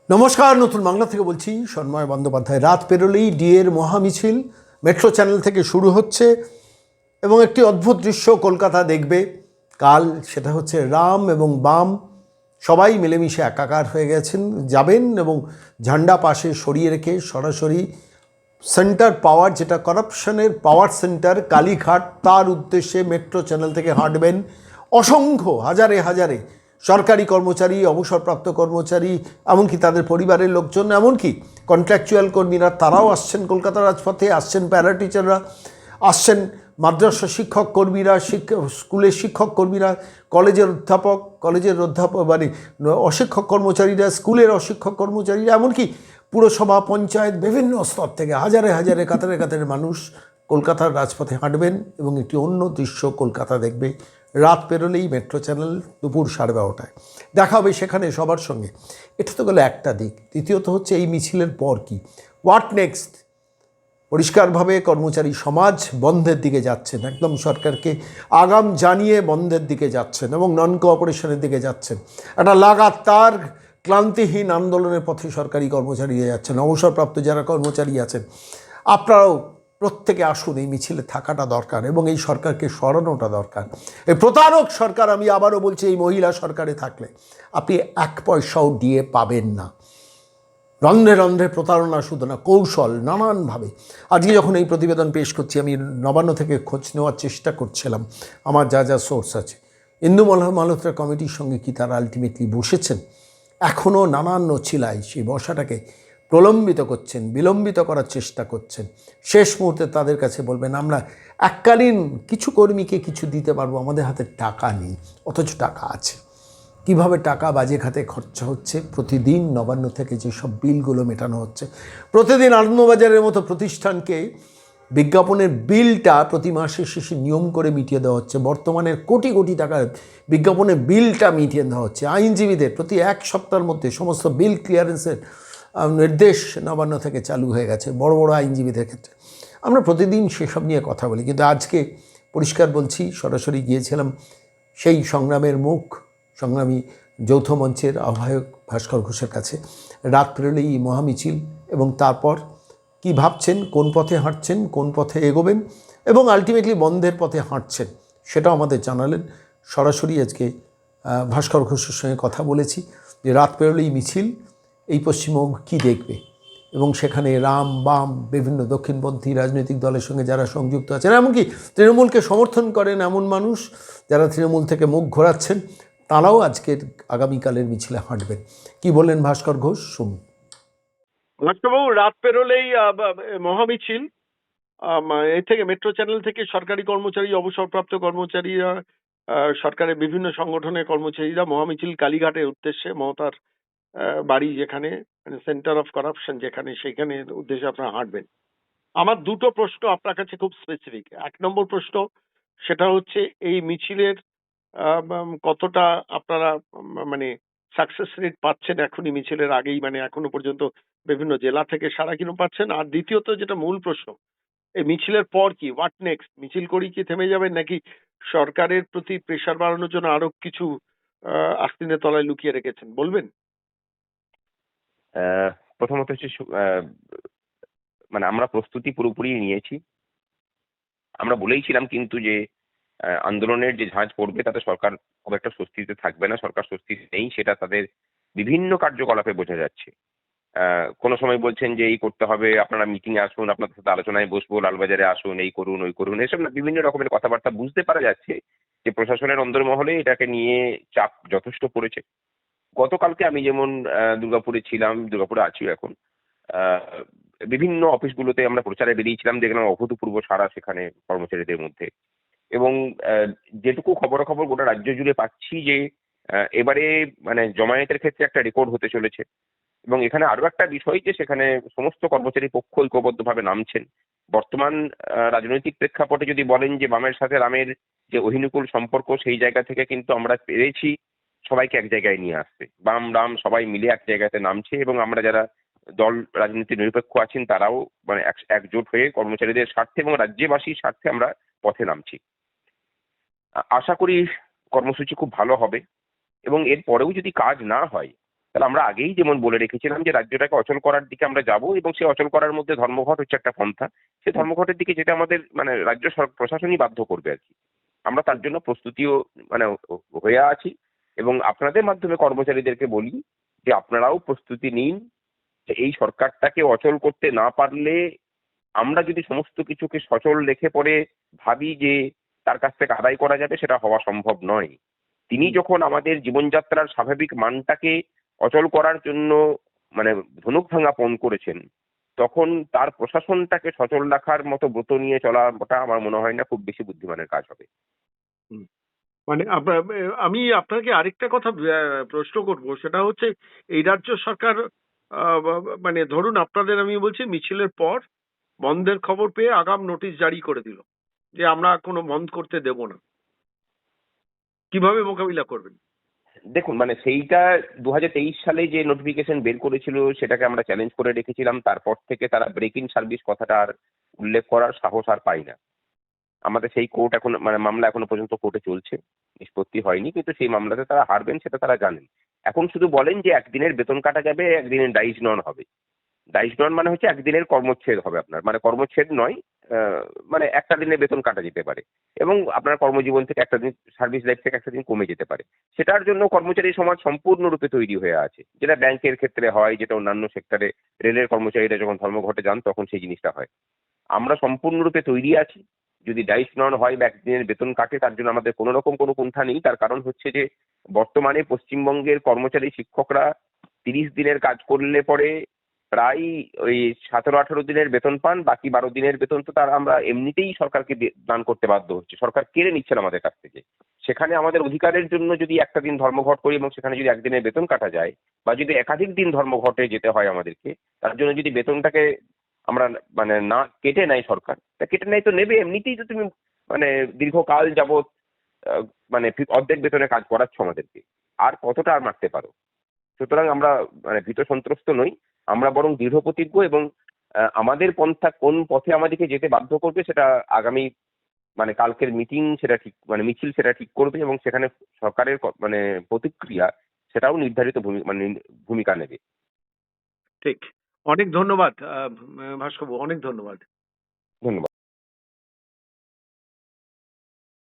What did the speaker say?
নমস্কার, নতুন বাংলা থেকে বলছি সন্ময় বন্দ্যোপাধ্যায়। রাত পেরোলেই ডিএর মহামিছিল মেট্রো চ্যানেল থেকে শুরু হচ্ছে এবং একটি অদ্ভুত দৃশ্য কলকাতা দেখবে কাল। সেটা হচ্ছে রাম এবং বাম সবাই মিলেমিশে একাকার হয়ে গেছেন, যাবেন এবং ঝান্ডা পাশে সরিয়ে রেখে সরাসরি সেন্টার পাওয়ার, যেটা করাপশনের পাওয়ার সেন্টার কালীঘাট, তার উদ্দেশ্যে মেট্রো চ্যানেল থেকে হাঁটবেন অসংখ্য হাজারে হাজারে সরকারি কর্মচারী, অবসরপ্রাপ্ত কর্মচারী, এমনকি তাদের পরিবারের লোকজন, এমনকি কন্ট্রাকচুয়াল কর্মীরা, তারাও আসছেন কলকাতার রাজপথে। আসছেন প্যারা টিচাররা, আসছেন মাদ্রাসা শিক্ষক কর্মীরা, স্কুলের শিক্ষক কর্মীরা, কলেজের অধ্যাপক মানে অশিক্ষক কর্মচারীরা, স্কুলের অশিক্ষক কর্মচারীরা, এমনকি পুরসভা, পঞ্চায়েত, বিভিন্ন স্তর থেকে হাজারে হাজারে কাতারে কাতারে মানুষ কলকাতার রাজপথে হাঁটবেন এবং একটি অন্য দৃশ্য কলকাতা দেখবে রাত পেরোলেই মেট্রো চ্যানেল দুপুর 12:30টায়। দেখা হবে সেখানে সবার সঙ্গে। এটা তো গেল একটা দিক। দ্বিতীয়ত হচ্ছে এই মিছিলের পর কি, হোয়াট নেক্সট। পরিষ্কারভাবে কর্মচারী সমাজ বন্ধের দিকে যাচ্ছেন, একদম সরকারকে আগাম জানিয়ে বন্ধের দিকে যাচ্ছেন এবং নন কোঅপারেশনের দিকে যাচ্ছেন। একটা লাগাতার ক্লান্তিহীন আন্দোলনের পথে সরকারি কর্মচারীরা যাচ্ছেন, অবসরপ্রাপ্ত যারা কর্মচারী আছেন। আপনারাও প্রত্যেকে আসুন, এই মিছিলে থাকাটা দরকার এবং এই সরকারকে সরানোটা দরকার। এই প্রতারক সরকার, আমি আবারও বলছি, এই মহিলা সরকারে থাকলে আপনি এক পয়সাও দিয়ে পাবেন না। রন্ধ্রে রন্ধ্রে প্রতারণা, শুধু না, কৌশল নানানভাবে। আজকে যখন এই প্রতিবেদন পেশ করছি, আমি নবান্ন থেকে খোঁজ নেওয়ার চেষ্টা করছিলাম, আমার যা যা সোর্স আছে। ইন্দু মালহোত্রা কমিটির সঙ্গে কি তারা আলটিমেটলি বসেছেন? এখনও নানান নছিলায় সেই বসাটাকে প্রলম্বিত করছেন, বিলম্বিত করার চেষ্টা করছেন। শেষ মুহূর্তে তাদের কাছে বলবেন, আমরা এককালীন কিছু কর্মীকে কিছু দিতে পারবো, আমাদের হাতে টাকা নেই, অথচ টাকা আছে। কিভাবে টাকা বাজে খাতে খরচা হচ্ছে, প্রতিদিন নবান্ন থেকে যেসব বিলগুলো মেটানো হচ্ছে, প্রতিদিন আনন্দবাজারের মতো প্রতিষ্ঠানকে বিজ্ঞাপনের বিলটা প্রতি মাসের শেষে নিয়ম করে মিটিয়ে দেওয়া হচ্ছে। বর্তমানের কোটি কোটি টাকার বিজ্ঞাপনের বিলটা মিটিয়ে দেওয়া হচ্ছে। আইনজীবীদের প্রতি 1 সপ্তাহের মধ্যে সমস্ত বিল ক্লিয়ারেন্সের নির্দেশ নবান্ন থেকে চালু হয়ে গেছে বড় বড় আইনজীবীদের ক্ষেত্রে। আমরা প্রতিদিন সেসব নিয়ে কথা বলি, কিন্তু আজকে পরিষ্কার বলছি, সরাসরি গিয়েছিলাম সেই সংগ্রামের মুখ, সংগ্রামী যৌথ মঞ্চের আহ্বায়ক ভাস্কর ঘোষের কাছে। রাত পেরোলেই মহামিছিল এবং তারপর কি ভাবছেন, কোন পথে হাঁটছেন, কোন পথে এগোবেন এবং আলটিমেটলি বন্ধের পথে হাঁটছেন, সেটাও আমাদের জানালেন। সরাসরি আজকে ভাস্কর ঘোষের সঙ্গে কথা বলেছি যে রাত পেরোলেই মিছিল এই পশ্চিমবঙ্গ কী দেখবে এবং সেখানে রাম বাম বিভিন্ন দক্ষিণপন্থী রাজনৈতিক দলের সঙ্গে যারা সংযুক্ত আছেন, এমনকি তৃণমূলকে সমর্থন করেন এমন মানুষ যারা তৃণমূল থেকে মুখ ঘোরাচ্ছেন, তারাও আজকের আগামীকালের মিছিলে হাঁটবেন। কি বললেন ভাস্কর ঘোষ, শুনুন। ভাস্করবাবু, রাত পেরোলেই মহামিছিল এই থেকে মেট্রো চ্যানেল থেকে সরকারি কর্মচারী, অবসরপ্রাপ্ত কর্মচারীরা, সরকারের বিভিন্ন সংগঠনের কর্মচারীরা মহামিছিল কালীঘাটের উদ্দেশ্যে, মমতার বাড়ি যেখানে, মানে সেন্টার অফ করাপশন যেখানে, সেখানে উদ্দেশ্যে আপনারা হাঁটবেন। আমার দুটো প্রশ্ন আপনার কাছে খুব স্পেসিফিক। 1 নম্বর প্রশ্ন, সেটা হচ্ছে এই মিছিলের কতটা আপনারা মানে সাকসেস রেট পাচ্ছেন এখনই মিছিলের আগেই, মানে এখনো পর্যন্ত বিভিন্ন জেলা থেকে সারা কিরকম পাচ্ছেন? আর দ্বিতীয়ত, যেটা মূল প্রশ্ন, এই মিছিলের পর কি, হোয়াট নেক্সট? মিছিল করেই কি থেমে যাবেন, নাকি সরকারের প্রতি প্রেশার বাড়ানোর জন্য আরো কিছু আস্তিনের তলায় লুকিয়ে রেখেছেন, বলবেন? প্রথমত হচ্ছে মানে আমরা প্রস্তুতি পুরোপুরি নিয়েছি। আমরা বলেইছিলাম কিন্তু যে আন্দোলনের যে ঝাঁজ পড়বে তাতে সরকার খুব একটা স্বস্তিতে থাকবে না। সরকার স্বস্তি নেই, সেটা তাদের বিভিন্ন কার্যকলাপে বোঝা যাচ্ছে। কোনো সময় বলছেন যে এই করতে হবে, আপনারা মিটিং এ আসুন, আপনাদের সাথে আলোচনায় বসবো, লালবাজারে আসুন, এই করুন ওই করুন, এসব না বিভিন্ন রকমের কথাবার্তা। বুঝতে পারা যাচ্ছে যে প্রশাসনের অন্দরমহলে এটাকে নিয়ে চাপ যথেষ্ট পড়েছে। গতকালকে আমি যেমন দুর্গাপুরে ছিলাম, দুর্গাপুরে আছি এখন, বিভিন্ন অফিসগুলোতে আমরা প্রচারে বেরিয়েছিলাম, দেখলাম অভূতপূর্ব সাড়া সেখানে কর্মচারীদের মধ্যে। এবং যেটুকু খবরাখবর গোটা রাজ্য জুড়ে পাচ্ছি যে এবারে মানে জমায়েতের ক্ষেত্রে একটা রেকর্ড হতে চলেছে। এবং এখানে আরো একটা বিষয় যে সেখানে সমস্ত কর্মচারী পক্ষ ঐক্যবদ্ধভাবে নামছেন। বর্তমান রাজনৈতিক প্রেক্ষাপটে যদি বলেন যে বামের সাথে রামের যে অহিনুকূল সম্পর্ক, সেই জায়গা থেকে কিন্তু আমরা পেরেছি সবাইকে এক জায়গায় নিয়ে আসতে। বাম রাম সবাই মিলে এক জায়গাতে নামছে এবং আমরা যারা দল রাজনীতি নিরপেক্ষ আছেন তারাও মানে একজোট হয়ে কর্মচারীদের স্বার্থে এবং রাজ্যবাসীর স্বার্থে আমরা পথে নামছি। আশা করি কর্মসূচি খুব ভালো হবে এবং এর পরেও যদি কাজ না হয় তাহলে আমরা আগেই যেমন বলে রেখেছিলাম যে রাজ্যটাকে অচল করার দিকে আমরা যাব, এবং সেই অচল করার মধ্যে ধর্মঘট হচ্ছে একটা পন্থা। সেই ধর্মঘটের দিকে যেটা আমাদের মানে রাজ্য প্রশাসনই বাধ্য করবে আর কি। আমরা তার জন্য প্রস্তুতিও মানে হয়ে আছি, এবং আপনাদের মাধ্যমে কর্মচারীদেরকে বলি যে আপনারাও প্রস্তুতি নিন। যে এই সরকারটাকে অচল করতে না পারলে, আমরা যদি সমস্ত কিছুকে সচল রেখে পরে ভাবি যে তার কাছ থেকে আদায় করা যাবে, সেটা হওয়া সম্ভব নয়। তিনি যখন আমাদের জীবনযাত্রার স্বাভাবিক মানটাকে অচল করার জন্য মানে ধনুক ভাঙা পণ করেছেন, তখন তার প্রশাসনটাকে সচল রাখার মতো ব্রত নিয়ে চলাটা আমার মনে হয় না খুব বেশি বুদ্ধিমানের কাজ হবে। হুম। মানে আমি আপনাকে আরেকটা কথা প্রশ্ন করব, সেটা হচ্ছে এই রাজ্য সরকার মানে ধরুন আপনাদের, আমি বলছি, মিছিলের পর বন্ধের খবর পেয়ে আগাম নোটিশ জারি করে দিল যে আমরা কোনো বন্ধ করতে দেব না, কিভাবে মোকাবিলা করবেন? দেখুন, মানে সেইটা 2023 সালে যে নোটিফিকেশন বের করেছিল সেটাকে আমরা চ্যালেঞ্জ করে রেখেছিলাম। তারপর থেকে তারা ব্রেক ইন সার্ভিস কথাটা আর উল্লেখ করার সাহস আর পাই না। আমাদের সেই কোর্ট এখন মানে মামলা এখনো পর্যন্ত কোর্টে চলছে, নিষ্পত্তি হয়নি, কিন্তু সেই মামলাতে তারা হারবেন সেটা তারা জানেন। এখন শুধু বলেন যে একদিনের বেতন কাটা যাবে, একদিনের ডাইজ নন হবে। ডাইজ নন মানে হচ্ছে একদিনের কর্মচ্ছেদ হবে আপনার, মানে কর্মচ্ছেদ নয়, মানে একটা দিনের বেতন কাটা যেতে পারে, এবং আপনার কর্মজীবন থেকে একটা দিন, সার্ভিস লাইফ থেকে একটা দিন কমে যেতে পারে। সেটার জন্য কর্মচারী সমাজ সম্পূর্ণরূপে তৈরি হয়ে আছে, যেটা ব্যাংকের ক্ষেত্রে হয়, যেটা অন্যান্য সেক্টরে, রেলের কর্মচারীরা যখন ধর্মঘটে যান তখন সেই জিনিসটা হয়। আমরা সম্পূর্ণরূপে তৈরি আছি। যদি ডাইস নন হয় বা একদিনের বেতন কাটে, তার জন্য আমাদের কোনো রকম কোনো কুণ্ঠা নেই। তার কারণ হচ্ছে যে বর্তমানে পশ্চিমবঙ্গের কর্মচারী শিক্ষকরা 30 দিনের কাজ করলে পরে প্রায় ওই 17-18 দিনের বেতন পান, বাকি 12 দিনের বেতন তো তারা আমরা এমনিতেই সরকারকে দান করতে বাধ্য হচ্ছে, সরকার কেড়ে নিচ্ছেন আমাদের কাছ থেকে। সেখানে আমাদের অধিকারের জন্য যদি একটা দিন ধর্মঘট করি এবং সেখানে যদি একদিনের বেতন কাটা যায়, বা যদি একাধিক দিন ধর্মঘটে যেতে হয় আমাদেরকে, তার জন্য যদি বেতনটাকে আমরা মানে না কেটে নেয় সরকার, তা কেটে নেয় তো নেবে, এমনিতেই তো তুমি মানে দীর্ঘকাল যাবৎ মানে অর্ধেক বেতনে কাজ করাচ্ছ আমাদেরকে, আর কতটা আর মারতে পারো। সুতরাং আমরা মানে ভীত সন্ত্রস্ত নই, আমরা বরং দৃঢ় প্রতিজ্ঞ, এবং আমাদের পন্থা কোন পথে আমাদেরকে যেতে বাধ্য করবে সেটা আগামী মানে কালকের মিটিং সেটা ঠিক, মানে মিছিল সেটা ঠিক করবে, এবং সেখানে সরকারের মানে প্রতিক্রিয়া সেটাও নির্ধারিত মানে ভূমিকা নেবে। ঠিক। অনেক ধন্যবাদ ভাস্করবাবু, অনেক ধন্যবাদ। ধন্যবাদ।